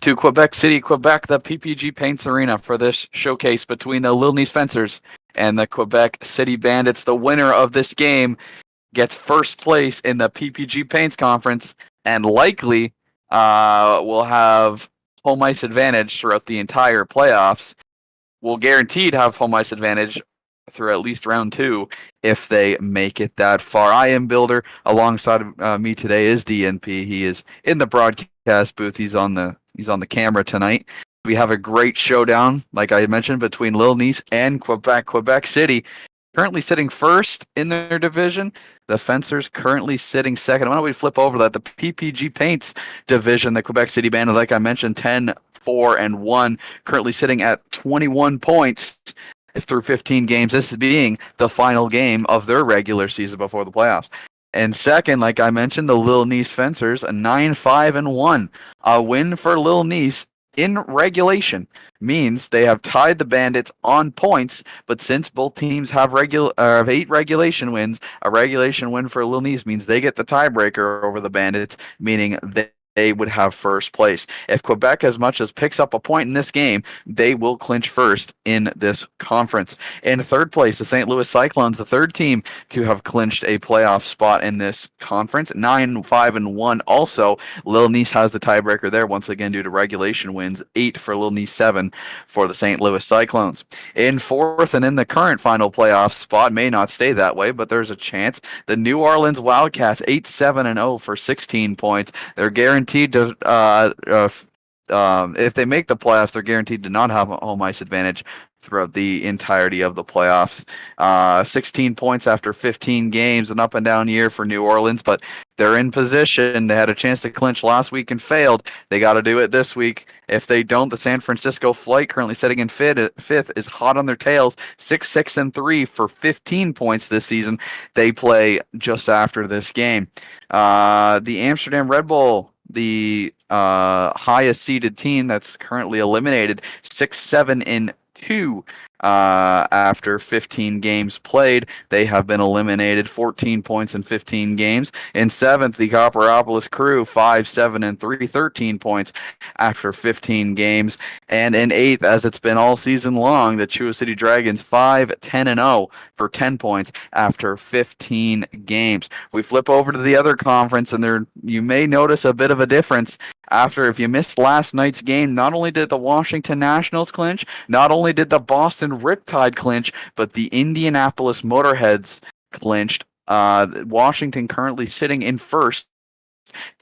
to Quebec City, Quebec, the PPG Paints Arena for this showcase between the Lille Nice Fencers and the Quebec City Bandits. The winner of this game gets first place in the PPG Paints Conference and likely will have home ice advantage throughout the entire playoffs. Will guaranteed have home ice advantage through at least round 2 if they make it that far. I am Builder. Alongside me today is DNP. He is in the broadcast booth. He's on the camera tonight. We have a great showdown, like I mentioned, between Lille Nice and Quebec. Quebec City currently sitting first in their division. The Fencers currently sitting second. Why don't we flip over that? The PPG Paints division, the Quebec City Band, like I mentioned, 10-4-1, currently sitting at 21 points through 15 games. This being the final game of their regular season before the playoffs. And second, like I mentioned, the Lille Nice Fencers, a 9-5-1. A win for Lille Nice in regulation means they have tied the Bandits on points, but since both teams have 8 regulation wins, a regulation win for Lille Nice means they get the tiebreaker over the Bandits, meaning they would have first place. If Quebec as much as picks up a point in this game, they will clinch first in this conference. In third place, the St. Louis Cyclones, the third team to have clinched a playoff spot in this conference, 9-5-1. Also, Lille Nice has the tiebreaker there once again due to regulation wins, 8 for Lille Nice, 7 for the St. Louis Cyclones. In fourth and in the current final playoff spot, may not stay that way, but there's a chance. The New Orleans Wildcats, 8-7-0 for 16 points. They're guaranteed to, if they make the playoffs, they're guaranteed to not have a home ice advantage throughout the entirety of the playoffs. 16 points after 15 games, an up and down year for New Orleans, but they're in position. They had a chance to clinch last week and failed. They got to do it this week. If they don't, the San Francisco Flight, currently sitting in fifth, is hot on their tails, 6-6-3 for 15 points this season. They play just after this game. The Amsterdam Red Bull, the highest seeded team that's currently eliminated, 6-7-2 after 15 games played. They have been eliminated, 14 points in 15 games. In seventh, the Copperopolis Crew, 5-7-3, 13 points after 15 games. And in eighth, as it's been all season long, the Chua City Dragons, 5-10-0 for 10 points after 15 games. We flip over to the other conference, and there you may notice a bit of a difference. After, if you missed last night's game, not only did the Washington Nationals clinch, not only did the Boston Riptide clinch, but the Indianapolis Motorheads clinched. Washington currently sitting in first,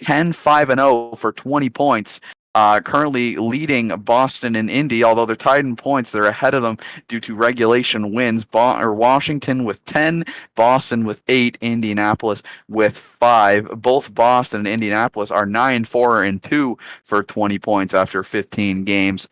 10-5-0 for 20 points. Currently leading Boston and Indy, although they're tied in points, they're ahead of them due to regulation wins. Washington with 10, Boston with 8, Indianapolis with 5. Both Boston and Indianapolis are 9-4-2 for 20 points after 15 games.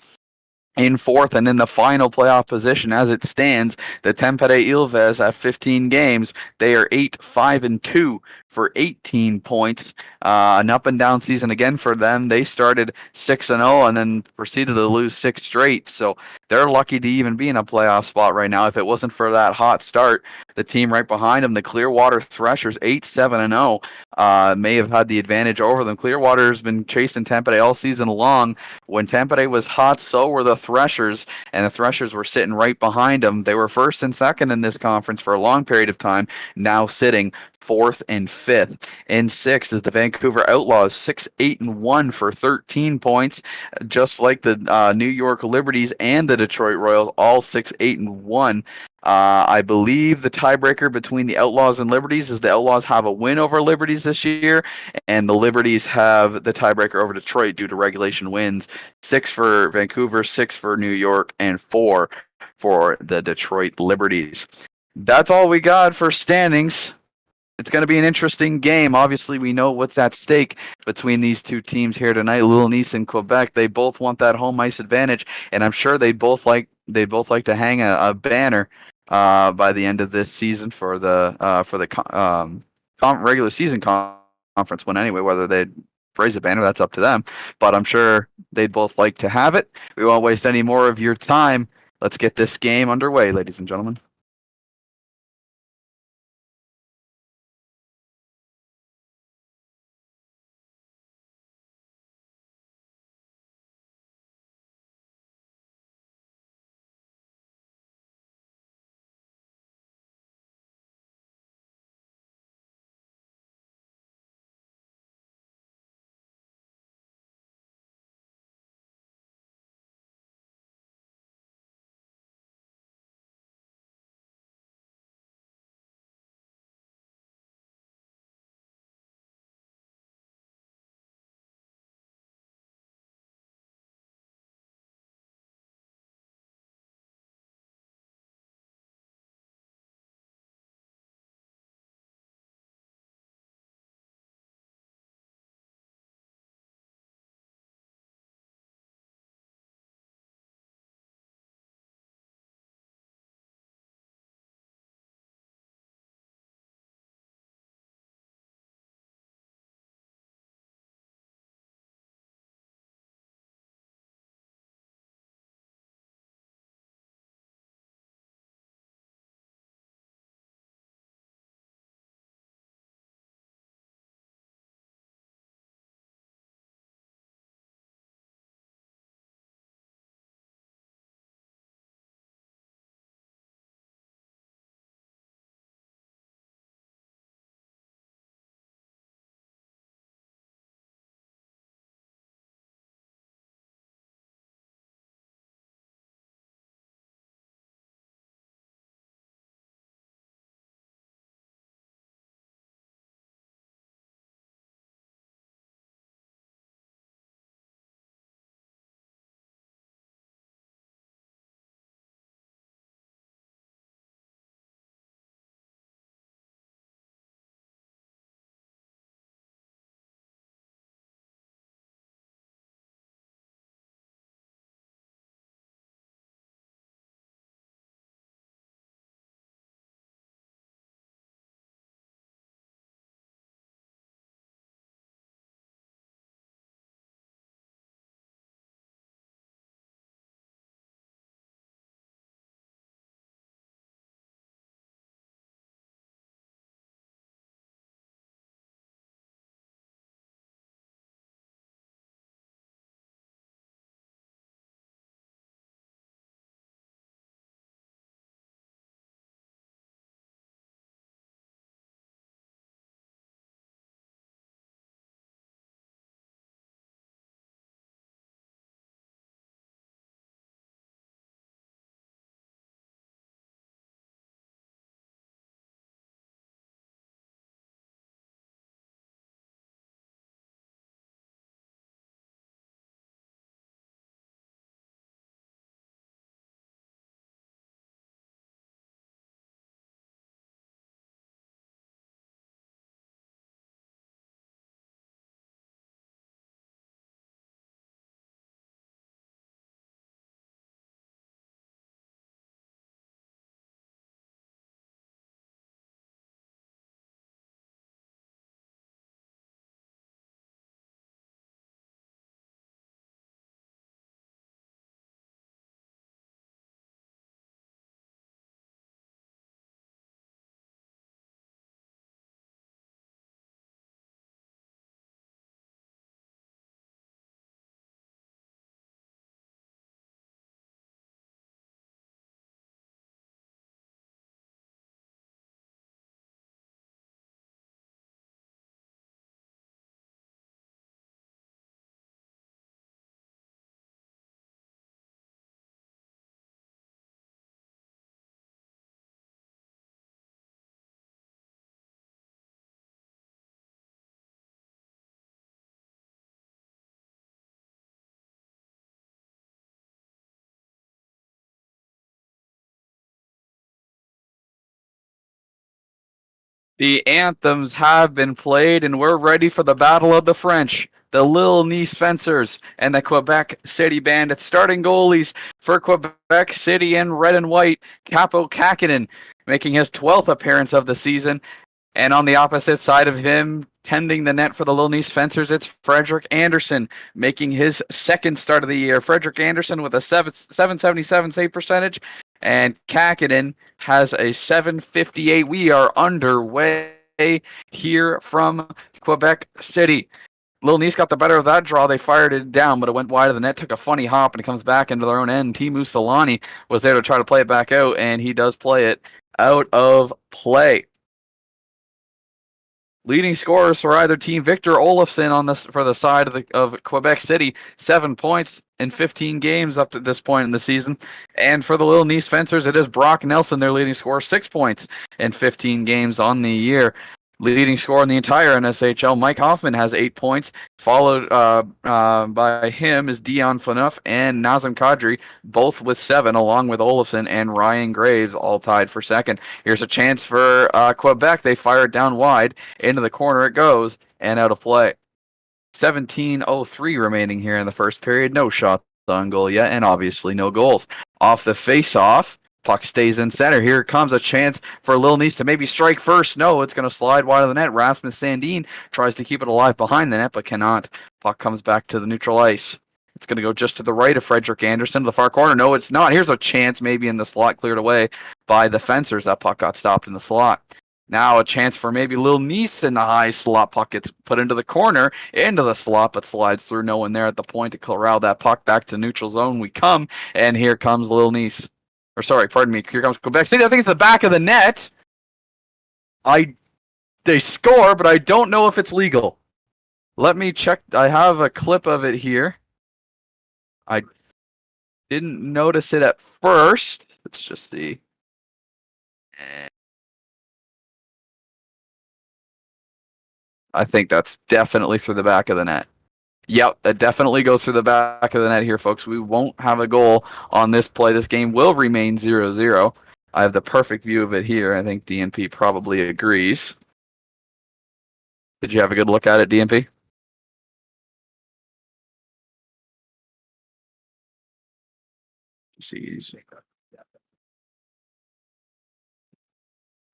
In fourth and in the final playoff position as it stands, the Tampere Ilves at 15 games, they are 8-5-2 for 18 points. An up and down season again for them. They started 6-0 and then proceeded to lose 6 straight. So they're lucky to even be in a playoff spot right now. If it wasn't for that hot start, the team right behind them, the Clearwater Threshers, 8-7-0, may have had the advantage over them. Clearwater's been chasing Tampere all season long. When Tampere was hot, so were the Threshers, and the Threshers were sitting right behind them. They were first and second in this conference for a long period of time, now sitting fourth and fifth. In sixth is the Vancouver Outlaws, 6-8-1 for 13 points, just like the New York Liberties and the Detroit Royals, all 6-8-1. I believe the tiebreaker between the Outlaws and Liberties is the Outlaws have a win over Liberties this year, and the Liberties have the tiebreaker over Detroit due to regulation wins. 6 for Vancouver, 6 for New York, and 4 for the Detroit Liberties. That's all we got for standings. It's going to be an interesting game. Obviously, we know what's at stake between these two teams here tonight, Lille Nice and Quebec. They both want that home ice advantage, and I'm sure they'd both like to hang a banner by the end of this season for the regular season conference win. Anyway, whether they'd raise a banner, that's up to them. But I'm sure they'd both like to have it. We won't waste any more of your time. Let's get this game underway, ladies and gentlemen. The anthems have been played, and we're ready for the Battle of the French. The Lille Nice Fencers and the Quebec City Bandits. Starting goalies for Quebec City in red and white, Capo Kakinen making his 12th appearance of the season. And on the opposite side of him, tending the net for the Lille Nice Fencers, it's Frederick Anderson making his second start of the year. Frederick Anderson with a 777 save percentage, and Kakinen has a 758. We are underway here from Quebec City. Lille Nice got the better of that draw. They fired it down, but it went wide of the net, took a funny hop, and it comes back into their own end. Teemu Solani was there to try to play it back out, and he does play it out of play. Leading scorers for either team: Victor Olofsson on this for the side of Quebec City, 7 points in 15 games up to this point in the season. And for the Lille Nice Fencers, it is Brock Nelson, their leading scorer, 6 points in 15 games on the year. Leading scorer in the entire NSHL, Mike Hoffman has 8 points. Followed by him is Dion Phaneuf and Nazem Kadri, both with 7, along with Olofsson and Ryan Graves, all tied for second. Here's a chance for Quebec. They fire it down wide. Into the corner it goes, and out of play. 17:03 remaining here in the first period. No shots on goal yet, and obviously no goals. Off the face-off, puck stays in center. Here comes a chance for Lille Nice to maybe strike first. No, it's going to slide wide of the net. Rasmus Sandin tries to keep it alive behind the net, but cannot. Puck comes back to the neutral ice. It's going to go just to the right of Frederick Anderson to the far corner. No, it's not. Here's a chance maybe in the slot, cleared away by the Fencers. That puck got stopped in the slot. Now a chance for maybe Lille Nice in the high slot. Puck gets put into the corner, into the slot, but slides through. No one there at the point to corral that puck back to neutral zone. We come, and here comes Lille Nice. Or sorry, pardon me. Here comes Quebec City. I think it's the back of the net. They score, but I don't know if it's legal. Let me check. I have a clip of it here. I didn't notice it at first. Let's just see. I think that's definitely through the back of the net. Yep, that definitely goes through the back of the net here, folks. We won't have a goal on this play. This game will remain 0-0. I have the perfect view of it here. I think DNP probably agrees. Did you have a good look at it, DNP? See,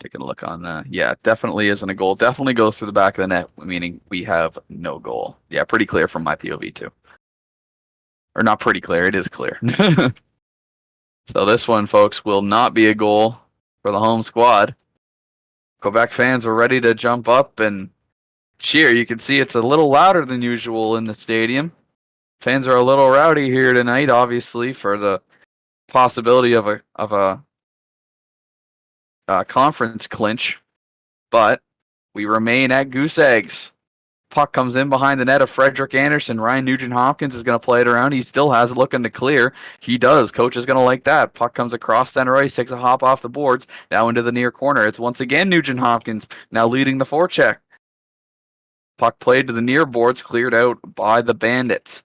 taking a look on that. Yeah, definitely isn't a goal. Definitely goes through the back of the net, meaning we have no goal. Yeah, pretty clear from my POV too. Or not pretty clear, it is clear. So this one, folks, will not be a goal for the home squad. Quebec fans are ready to jump up and cheer. You can see it's a little louder than usual in the stadium. Fans are a little rowdy here tonight, obviously, for the possibility of a conference clinch, but we remain at goose eggs. Puck comes in behind the net of Frederick Anderson. Ryan Nugent-Hopkins is going to play it around. He still has it looking to clear. He does. Coach is going to like that. Puck comes across center ice, takes a hop off the boards, now into the near corner. It's once again Nugent-Hopkins now leading the forecheck. Puck played to the near boards, cleared out by the Bandits.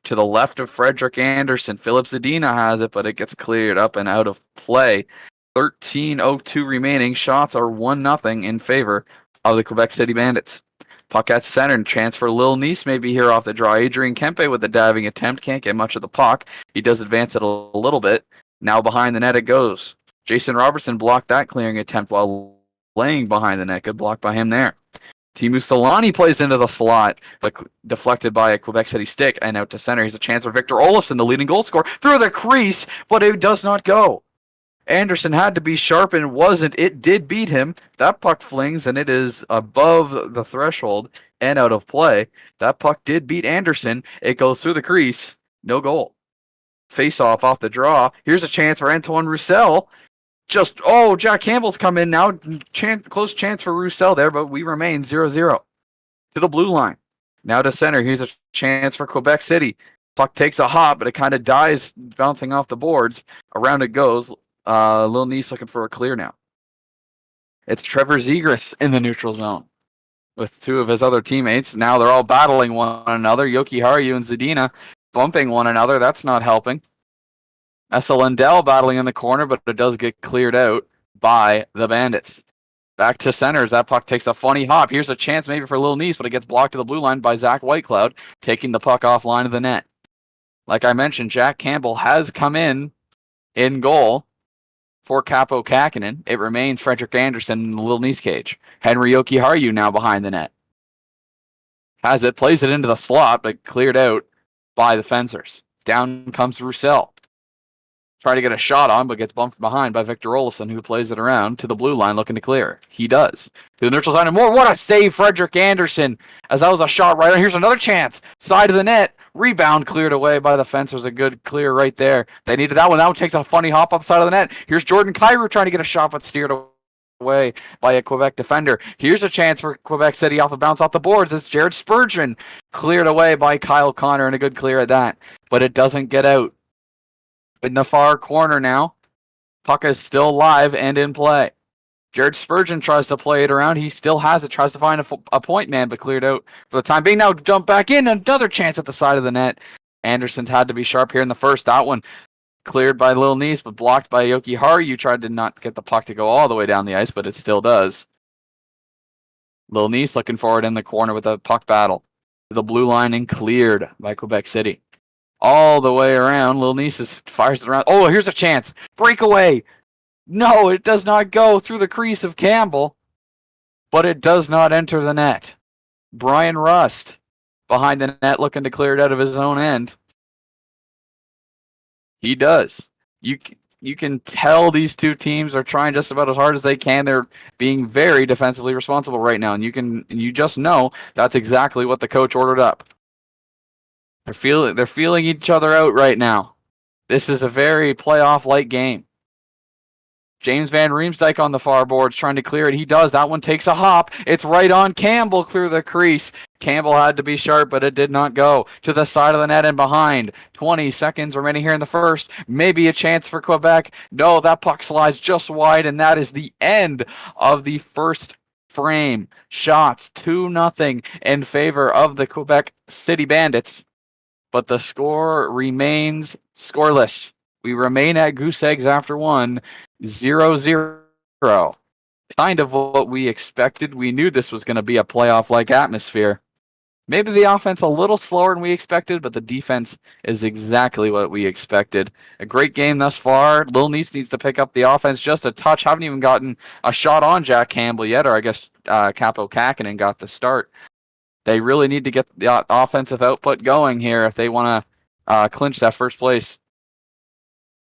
To the left of Frederick Anderson, Philip Zadina has it, but it gets cleared up and out of play. 13:02 remaining. Shots are 1-0 in favor of the Quebec City Bandits. Puck at center, and chance for Lille Nice maybe here off the draw. Adrian Kempe with the diving attempt. Can't get much of the puck. He does advance it a little bit. Now behind the net it goes. Jason Robertson blocked that clearing attempt while laying behind the net. Good block by him there. Teemu Solani plays into the slot, but deflected by a Quebec City stick and out to center. Here's a chance for Victor Olofsson, the leading goal scorer, through the crease, but it does not go. Anderson had to be sharp and wasn't. It did beat him. That puck flings, and it is above the threshold and out of play. That puck did beat Anderson. It goes through the crease. No goal. Face-off off the draw. Here's a chance for Antoine Roussel. Jack Campbell's come in now. Close chance for Roussel there, but we remain 0-0. To the blue line. Now to center. Here's a chance for Quebec City. Puck takes a hop, but it kind of dies bouncing off the boards. Around it goes. Lille Nice looking for a clear now. It's Trevor Zegras in the neutral zone with 2 of his other teammates. Now they're all battling one another. Yoki Haru and Zadina bumping one another. That's not helping. Essa Lundell battling in the corner, but it does get cleared out by the Bandits. Back to centers. That puck takes a funny hop. Here's a chance maybe for Lille Nice, but it gets blocked to the blue line by Zach Whitecloud, taking the puck offline of the net. Like I mentioned, Jack Campbell has come in goal for Capo Kakinen. It remains Frederick Anderson in the Lille Nice cage. Henry Jokiharju now behind the net. Has it, plays it into the slot, but cleared out by the fencers. Down comes Roussel. Trying to get a shot on, but gets bumped behind by Victor Olofsson, who plays it around to the blue line looking to clear. He does. To the neutral side and more. What a save, Frederick Anderson, as that was a shot right on. Here's another chance. Side of the net. Rebound cleared away by the fencers. A good clear right there. They needed that one. That one takes a funny hop off the side of the net. Here's Jordan Kyrou trying to get a shot, but steered away by a Quebec defender. Here's a chance for Quebec City off the bounce off the boards. It's Jared Spurgeon cleared away by Kyle Connor, and a good clear at that. But it doesn't get out. In the far corner now, puck is still live and in play. Jared Spurgeon tries to play it around. He still has it, tries to find a point man, but cleared out for the time being. Now jump back in, another chance at the side of the net. Anderson's had to be sharp here in the first. That one cleared by Lille Nice, but blocked by Jokiharju. Tried to not get the puck to go all the way down the ice, but it still does. Lille Nice looking forward in the corner with a puck battle. The blue line and cleared by Quebec City. All the way around, Lille Nice fires it around. Oh, here's a chance. Breakaway. No, it does not go through the crease of Campbell, but it does not enter the net. Brian Rust behind the net looking to clear it out of his own end. He does. You can tell these two teams are trying just about as hard as they can. They're being very defensively responsible right now, and you just know that's exactly what the coach ordered up. They're feeling each other out right now. This is a very playoff-like game. James Van Riemsdyk on the far boards trying to clear it. He does. That one takes a hop. It's right on Campbell through the crease. Campbell had to be sharp, but it did not go. To the side of the net and behind. 20 seconds remaining here in the first. Maybe a chance for Quebec. No, that puck slides just wide, and that is the end of the first frame. Shots 2-0 in favor of the Quebec City Bandits. But the score remains scoreless. We remain at goose eggs after one, 0-0. Kind of what we expected. We knew this was going to be a playoff-like atmosphere. Maybe the offense a little slower than we expected, but the defense is exactly what we expected. A great game thus far. Lille Nice needs to pick up the offense just a touch. Haven't even gotten a shot on Jack Campbell yet, or I guess Capo Kakinen got the start. They really need to get the offensive output going here if they want to clinch that first place.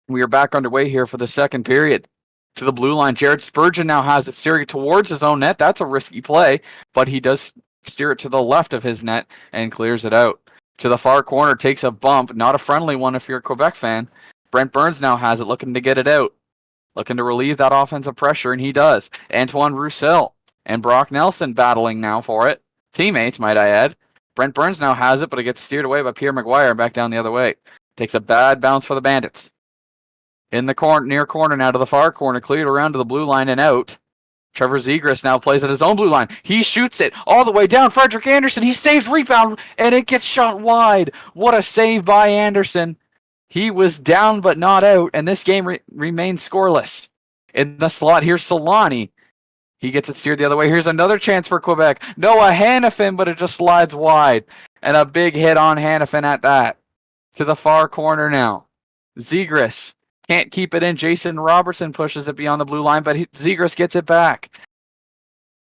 We are back underway here for the second period. To the blue line, Jared Spurgeon now has it steering towards his own net. That's a risky play, but he does steer it to the left of his net and clears it out. To the far corner, takes a bump. Not a friendly one if you're a Quebec fan. Brent Burns now has it, looking to get it out. Looking to relieve that offensive pressure, and he does. Antoine Roussel and Brock Nelson battling now for it. Teammates, might I add. Brent Burns now has it, but it gets steered away by Pierre Maguire back down the other way. Takes a bad bounce for the Bandits. In the near corner now to the far corner, cleared around to the blue line and out. Trevor Zegras now plays at his own blue line. He shoots it all the way down. Frederick Anderson, he saves rebound, and it gets shot wide. What a save by Anderson. He was down but not out, and this game remains scoreless. In the slot, here's Solani. He gets it steered the other way. Here's another chance for Quebec. Noah Hannafin, but it just slides wide. And a big hit on Hannafin at that. To the far corner now. Zegras can't keep it in. Jason Robertson pushes it beyond the blue line, but Zegras gets it back.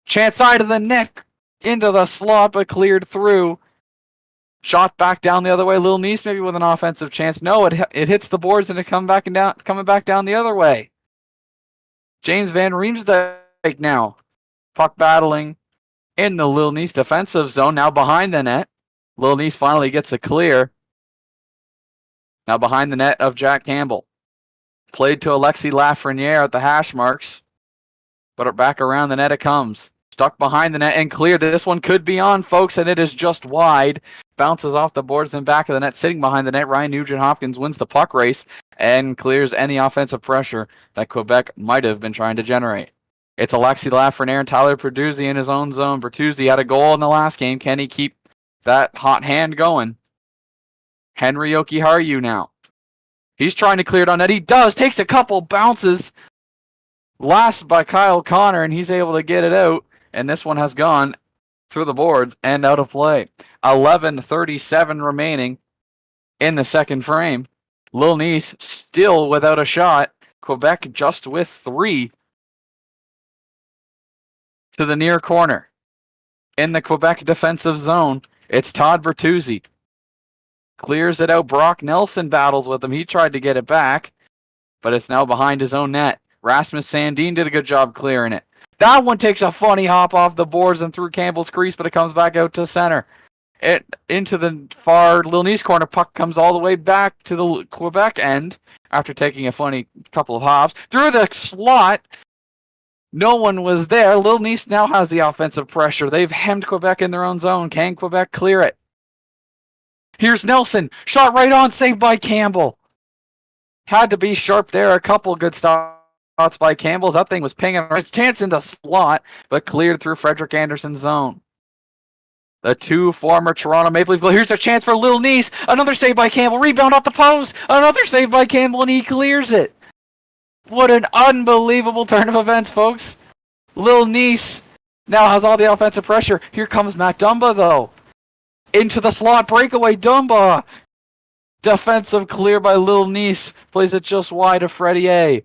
Chance side of the net into the slot, but cleared through. Shot back down the other way. Lille Nice maybe with an offensive chance. No, it hits the boards and it coming back down the other way. James Van Riemsdyk now. Puck battling in the Lille Nice defensive zone. Now behind the net. Lille Nice finally gets a clear. Now behind the net of Jack Campbell. Played to Alexis Lafreniere at the hash marks. But back around the net it comes. Stuck behind the net and cleared. This one could be on, folks, and it is just wide. Bounces off the boards and back of the net. Sitting behind the net, Ryan Nugent-Hopkins wins the puck race and clears any offensive pressure that Quebec might have been trying to generate. It's Alexis Lafreniere and Tyler Bertuzzi in his own zone. Bertuzzi had a goal in the last game. Can he keep that hot hand going? Henry Jokiharju now. He's trying to clear it on net. He does. Takes a couple bounces. Last by Kyle Connor, and he's able to get it out. And this one has gone through the boards and out of play. 11:37 remaining in the second frame. Lille Nice still without a shot. Quebec just with 3 to the near corner. In the Quebec defensive zone, it's Todd Bertuzzi. Clears it out. Brock Nelson battles with him. He tried to get it back, but it's now behind his own net. Rasmus Sandin did a good job clearing it. That one takes a funny hop off the boards and through Campbell's crease, but it comes back out to center. It into the far Lille Nice corner. Puck comes all the way back to the Quebec end after taking a funny couple of hops. Through the slot. No one was there. Lille Nice now has the offensive pressure. They've hemmed Quebec in their own zone. Can Quebec clear it? Here's Nelson. Shot right on. Saved by Campbell. Had to be sharp there. A couple good shots by Campbell. That thing was pinging a chance in the slot, but cleared through Frederick Anderson's zone. The 2 former Toronto Maple Leaf goal. Here's a chance for Lille Nice. Another save by Campbell. Rebound off the post. Another save by Campbell, and he clears it. What an unbelievable turn of events, folks. Lille Nice now has all the offensive pressure. Here comes Matt Dumba, though. Into the slot. Breakaway Dumba. Defensive clear by Lille Nice. Plays it just wide of Freddie A.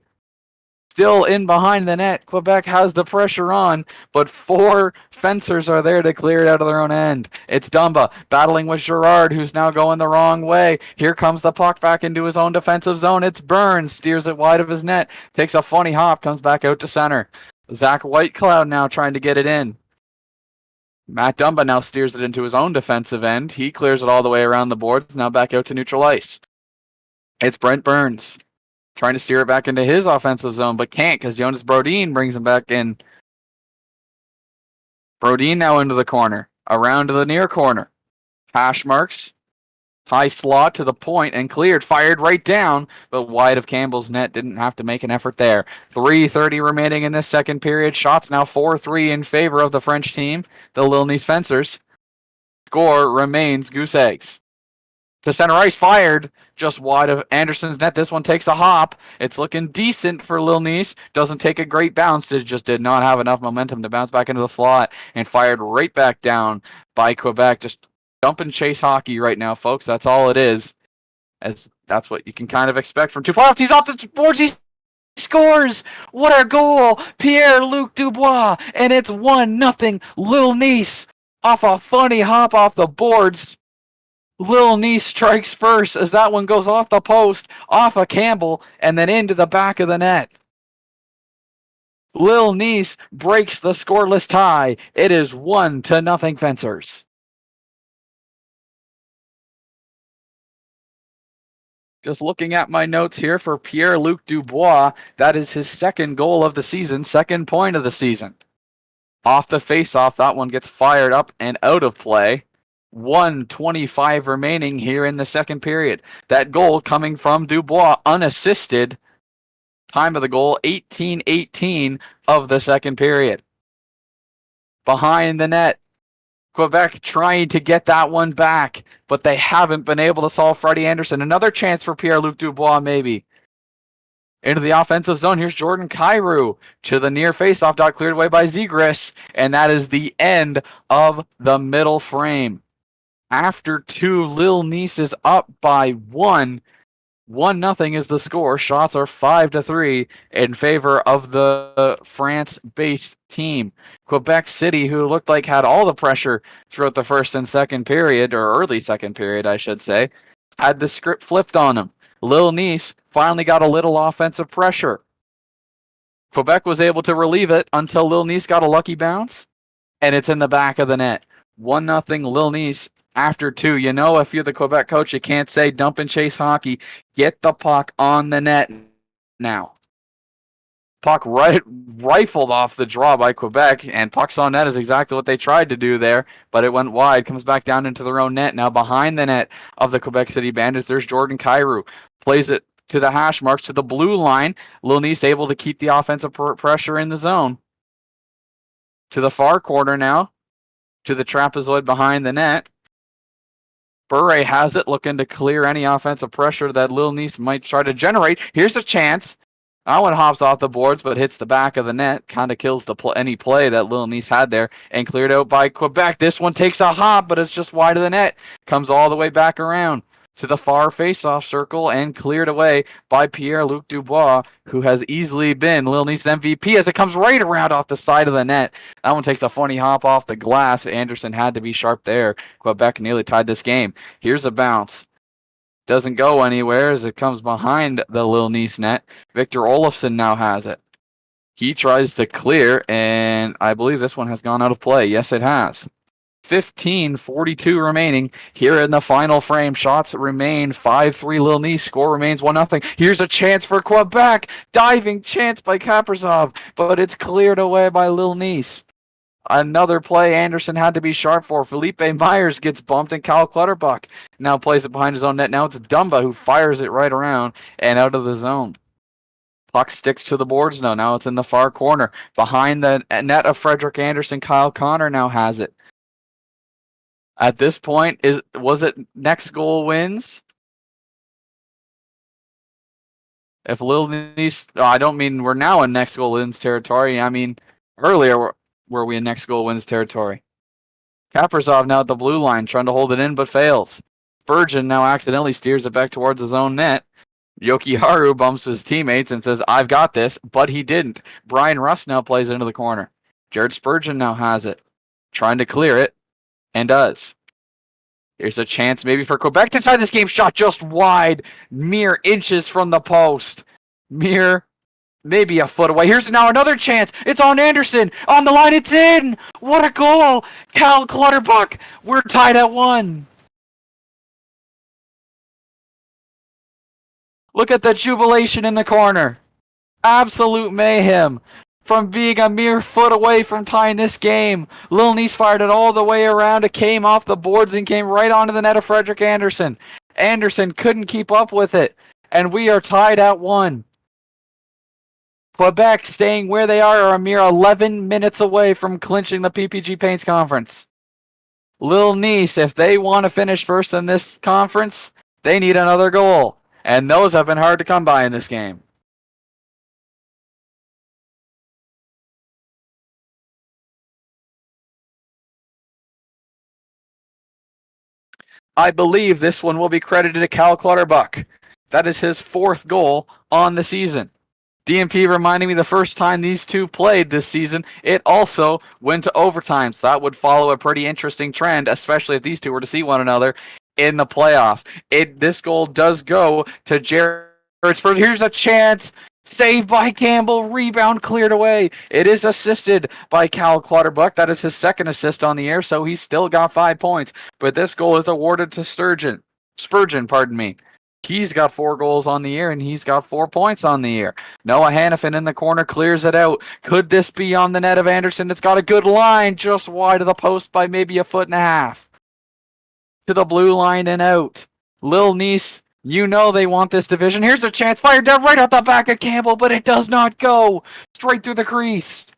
Still in behind the net. Quebec has the pressure on, but 4 fencers are there to clear it out of their own end. It's Dumba battling with Girard, who's now going the wrong way. Here comes the puck back into his own defensive zone. It's Burns. Steers it wide of his net. Takes a funny hop. Comes back out to center. Zach Whitecloud now trying to get it in. Matt Dumba now steers it into his own defensive end. He clears it all the way around the boards. Now back out to neutral ice. It's Brent Burns trying to steer it back into his offensive zone, but can't because Jonas Brodin brings him back in. Brodin now into the corner. Around to the near corner. Hash marks. High slot to the point and cleared. Fired right down, but wide of Campbell's net. Didn't have to make an effort there. 3:30 remaining in this second period. Shots now 4-3 in favor of the French team, the Lille Nice Fencers. Score remains Goose Eggs. To center ice, fired just wide of Anderson's net. This one takes a hop. It's looking decent for Lille Nice. Doesn't take a great bounce. It just did not have enough momentum to bounce back into the slot and fired right back down by Quebec. Just dump and chase hockey right now, folks. That's all it is. As that's what you can kind of expect from 2 playoffs. He's off the boards. He scores. What a goal. Pierre-Luc Dubois. And it's 1-0 Lille Nice off a funny hop off the boards. Lille Nice strikes first as that one goes off the post, off of Campbell, and then into the back of the net. Lille Nice breaks the scoreless tie. It is 1-0 Fencers. Just looking at my notes here for Pierre-Luc Dubois, that is his second goal of the season, second point of the season. Off the face-off, that one gets fired up and out of play. 1:25 remaining here in the second period. That goal coming from Dubois, unassisted. Time of the goal, 18:18 of the second period. Behind the net, Quebec trying to get that one back, but they haven't been able to solve Freddie Anderson. Another chance for Pierre-Luc Dubois, maybe. Into the offensive zone, here's Jordan Kyrou to the near faceoff dot, cleared away by Zegras, and that is the end of the middle frame. After 2, Lille Nice is up by 1. 1-0 is the score. Shots are 5-3 in favor of the France-based team. Quebec City, who looked like had all the pressure throughout the first and second period, or early second period, I should say, had the script flipped on them. Lille Nice finally got a little offensive pressure. Quebec was able to relieve it until Lille Nice got a lucky bounce, and it's in the back of the net. 1-0 Lille Nice. After 2, you know, if you're the Quebec coach, you can't say dump and chase hockey. Get the puck on the net now. Puck rifled off the draw by Quebec, and pucks on net is exactly what they tried to do there, but it went wide, comes back down into their own net. Now behind the net of the Quebec City Bandits, there's Jordan Kyrou. Plays it to the hash marks, to the blue line. Lille Nice able to keep the offensive pressure in the zone. To the far corner now, to the trapezoid behind the net. Bure has it, looking to clear any offensive pressure that Lille Nice might try to generate. Here's a chance. That one hops off the boards but hits the back of the net. Kind of kills any play that Lille Nice had there and cleared out by Quebec. This one takes a hop, but it's just wide of the net. Comes all the way back around to the far face-off circle and cleared away by Pierre-Luc Dubois, who has easily been Lille Nice MVP as it comes right around off the side of the net. That one takes a funny hop off the glass. Anderson had to be sharp there. Quebec nearly tied this game. Here's a bounce. Doesn't go anywhere as it comes behind the Lille Nice net. Victor Olofsson now has it. He tries to clear, and I believe this one has gone out of play. Yes, it has. 15:42 remaining here in the final frame. Shots remain 5-3 Lille Nice. Score remains 1-0. Here's a chance for Quebec. Diving chance by Kaprizov, but it's cleared away by Lille Nice. Another play Anderson had to be sharp for. Felipe Myers gets bumped, and Kyle Clutterbuck now plays it behind his own net. Now it's Dumba who fires it right around and out of the zone. Puck sticks to the boards now. Now it's in the far corner. Behind the net of Frederick Anderson, Kyle Connor now has it. At this point, was it next goal wins? If Lille Nice, I don't mean we're now in next goal wins territory. I mean earlier were we in next goal wins territory. Kaprizov now at the blue line trying to hold it in but fails. Spurgeon now accidentally steers it back towards his own net. Yokiharu bumps his teammates and says, "I've got this," but he didn't. Brian Russ now plays into the corner. Jared Spurgeon now has it, trying to clear it. And does. Here's a chance maybe for Quebec to tie this game. Shot just wide. Mere inches from the post. Mere maybe a foot away. Here's now another chance. It's on Anderson. On the line. It's in. What a goal. Cal Clutterbuck. We're tied at 1. Look at the jubilation in the corner. Absolute mayhem. From being a mere foot away from tying this game, Lille Nice fired it all the way around. It came off the boards and came right onto the net of Frederick Anderson. Anderson couldn't keep up with it, and we are tied at 1. Quebec staying where they are a mere 11 minutes away from clinching the PPG Paints Conference. Lille Nice, if they want to finish first in this conference, they need another goal, and those have been hard to come by in this game. I believe this one will be credited to Cal Clutterbuck. That is his 4th goal on the season. DMP reminding me the first time these two played this season, it also went to overtime. So that would follow a pretty interesting trend, especially if these two were to see one another in the playoffs. This goal does go to Jared Spurgeon. Here's a chance. Saved by Campbell, rebound cleared away. It is assisted by Cal Clutterbuck. That is his 2nd assist on the year, so he's still got 5 points. But this goal is awarded to Spurgeon. He's got 4 goals on the year, and he's got 4 points on the year. Noah Hannafin in the corner clears it out. Could this be on the net of Anderson? It's got a good line, just wide of the post by maybe a foot and a half. To the blue line and out. Lille Nice, you know they want this division. Here's a chance. Fired down right out the back of Campbell, but it does not go. Straight through the crease.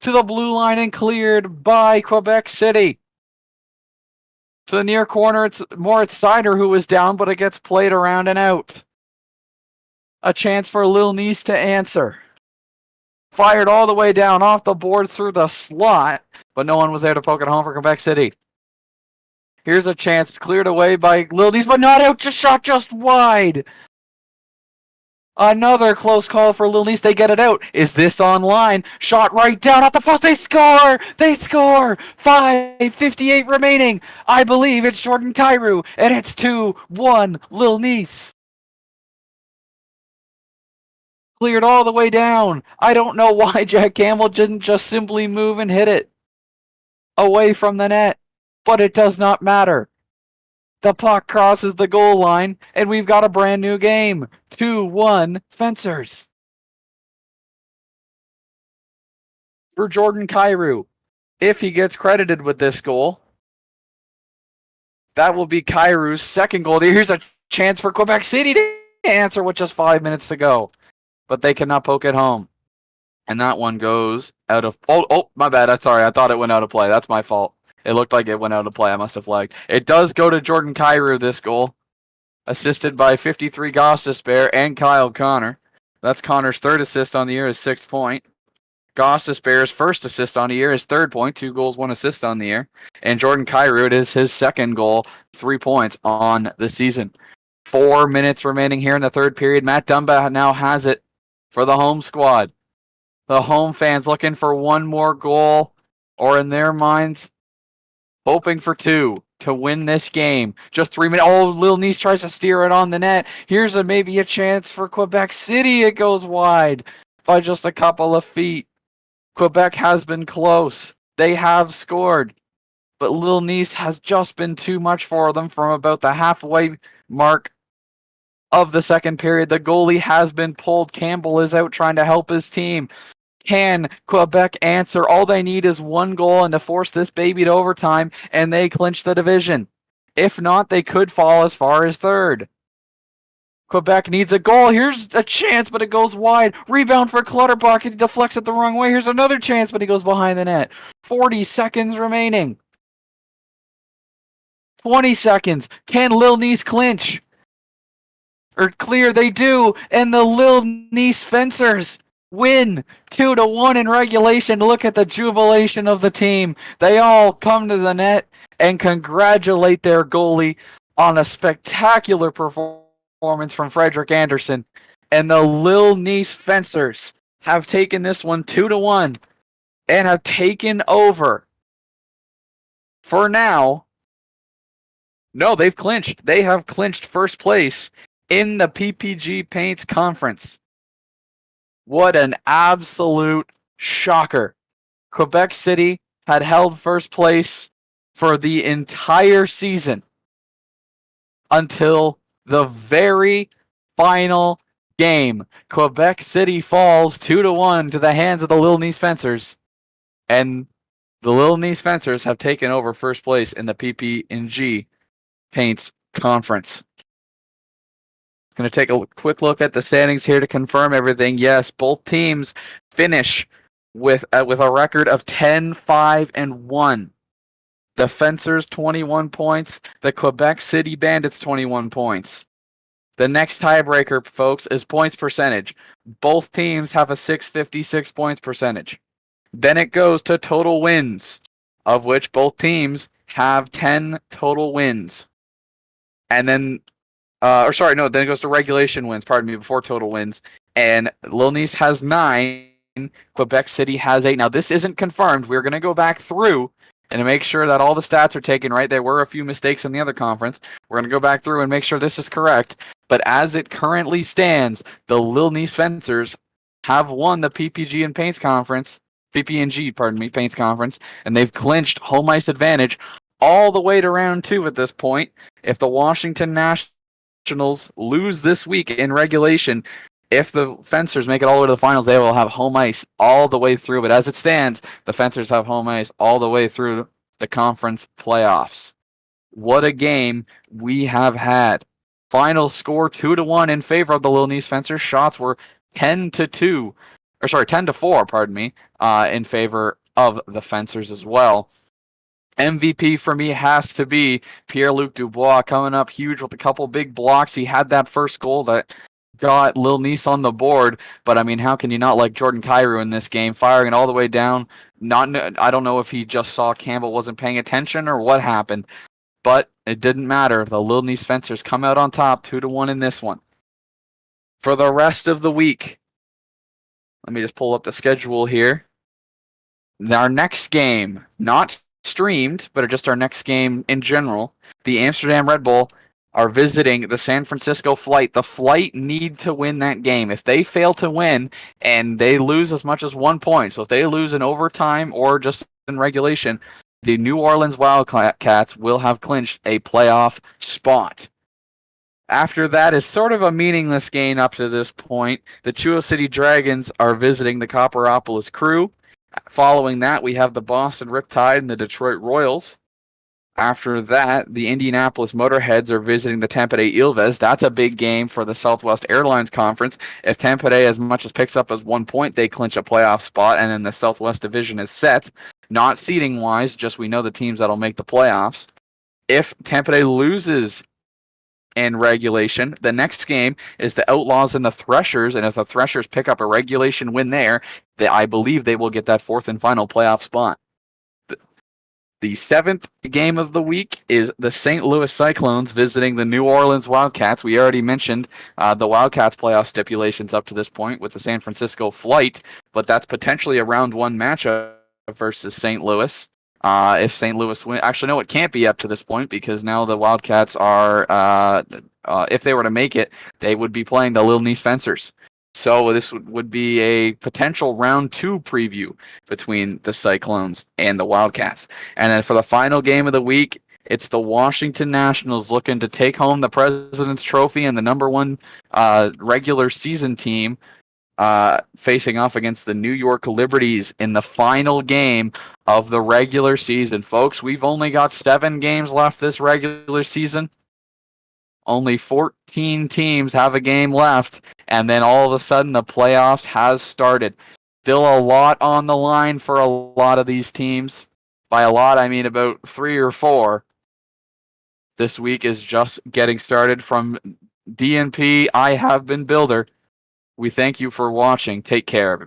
To the blue line and cleared by Quebec City. To the near corner, it's Sider who is down, but it gets played around and out. A chance for Lille Nice to answer. Fired all the way down off the board through the slot, but no one was there to poke it home for Quebec City. Here's a chance cleared away by Lille Nice, but not out. Just shot just wide. Another close call for Lille Nice. They get it out. Is this online? Shot right down at the post. They score. 5:58 remaining. I believe it's Jordan Kyrou, and it's 2-1 Lille Nice. Cleared all the way down. I don't know why Jack Campbell didn't just simply move and hit it away from the net. But it does not matter. The puck crosses the goal line, and we've got a brand new game. 2-1 Fencers. For Jordan Kyrou, if he gets credited with this goal, that will be Kyrou's 2nd goal. Here's a chance for Quebec City to answer with just 5 minutes to go. But they cannot poke it home. And that one goes out of... Oh, my bad. Sorry, I thought it went out of play. That's my fault. It looked like it went out of play. I must have flagged. It does go to Jordan Kyrou, this goal. Assisted by 53 Gostisbehere and Kyle Connor. That's Connor's third assist on the year, his 6th point. Goss Despair's first assist on the year, his 3rd point, 2 goals, 1 assist on the year. And Jordan Kyrou, it is his 2nd goal, 3 points on the season. 4 minutes remaining here in the 3rd period. Matt Dumba now has it for the home squad. The home fans looking for one more goal, or in their minds, hoping for 2 to win this game. Just 3 minutes. Oh, Lille Nice tries to steer it on the net. Here's maybe a chance for Quebec City. It goes wide by just a couple of feet. Quebec has been close. They have scored. But Lille Nice has just been too much for them from about the halfway mark of the 2nd period. The goalie has been pulled. Campbell is out trying to help his team. Can Quebec answer? All they need is 1 goal and to force this baby to overtime, and they clinch the division. If not, they could fall as far as 3rd. Quebec needs a goal. Here's a chance, but it goes wide. Rebound for Clutterbuck. He deflects it the wrong way. Here's another chance, but he goes behind the net. 40 seconds remaining. 20 seconds. Can Lille Nice clinch? Or clear? They do, and the Lille Nice Fencers win 2-1 in regulation. Look at the jubilation of the team. They all come to the net and congratulate their goalie on a spectacular performance from Frederick Anderson. And the Lille Nice Fencers have taken this one 2-1 and have taken over. For now, no, they've clinched. They have clinched first place in the PPG Paints Conference. What an absolute shocker. Quebec City had held first place for the entire season until the very final game. Quebec City falls 2-1 to the hands of the Lille Nice Fencers. And the Lille Nice Fencers have taken over first place in the PPG Paints Conference. Going to take a quick look at the standings here to confirm everything. Yes, both teams finish with a record of 10-5-1. The Fencers 21 points, the Quebec City Bandits 21 points. The next tiebreaker, folks, is points percentage. Both teams have a 656 points percentage. Then it goes to total wins, of which both teams have 10 total wins. And then then it goes to regulation wins, before total wins. And Lille Nice has 9, Quebec City has 8. Now, this isn't confirmed. We're going to go back through and to make sure that all the stats are taken right. There were a few mistakes in the other conference. We're going to go back through and make sure this is correct. But as it currently stands, the Lille Nice Fencers have won the PPG and Paints Conference, Paints Conference, and they've clinched home ice advantage all the way to round 2 at this point. If the Washington Nationals lose this week in regulation, if the Fencers make it all the way to the finals, they will have home ice all the way through. But as it stands, the Fencers have home ice all the way through the conference playoffs. What a game we have had. Final score 2-1 in favor of the Lille Nice Fencers. Shots were 10-4, in favor of the Fencers as well. MVP for me has to be Pierre-Luc Dubois, coming up huge with a couple big blocks. He had that first goal that got Lille Nice on the board, but I mean, how can you not like Jordan Kyrou in this game, firing it all the way down? I don't know if he just saw Campbell wasn't paying attention or what happened, but it didn't matter. The Lille Nice Fencers come out on top 2-1 in this one. For the rest of the week, let me just pull up the schedule here. Our next game, not streamed, but just our next game in general, the Amsterdam Red Bull are visiting the San Francisco Flight. The Flight need to win that game. If they fail to win and they lose as much as 1 point, so if they lose in overtime or just in regulation, the New Orleans Wildcats will have clinched a playoff spot. After that is sort of a meaningless game up to this point. The Chuo City Dragons are visiting the Copperopolis Crew. Following that, we have the Boston Riptide and the Detroit Royals. After that, the Indianapolis Motorheads are visiting the Tampa Bay Ilves. That's a big game for the Southwest Airlines Conference. If Tampa Bay as much as picks up as 1 point, they clinch a playoff spot, and then the Southwest Division is set. Not seeding-wise, just we know the teams that'll make the playoffs. If Tampa Bay loses in regulation. The next game is the Outlaws and the Threshers, and if the Threshers pick up a regulation win there, I believe they will get that fourth and final playoff spot. The seventh game of the week is the St. Louis Cyclones visiting the New Orleans Wildcats. We already mentioned the Wildcats playoff stipulations up to this point with the San Francisco flight, but that's potentially a round one matchup versus St. Louis. If St. Louis win, actually, no, it can't be up to this point because now the Wildcats are, if they were to make it, they would be playing the Lille Nice Fencers. So this would be a potential round two preview between the Cyclones and the Wildcats. And then for the final game of the week, it's the Washington Nationals looking to take home the President's Trophy and the number one regular season team facing off against the New York Liberties in the final game of the regular season. Folks, we've only got 7 games left this regular season. Only 14 teams have a game left, and then all of a sudden the playoffs has started. Still a lot on the line for a lot of these teams. By a lot, I mean about 3 or 4. This week is just getting started. From DNP, I have been Builder. We thank you for watching. Take care, everybody.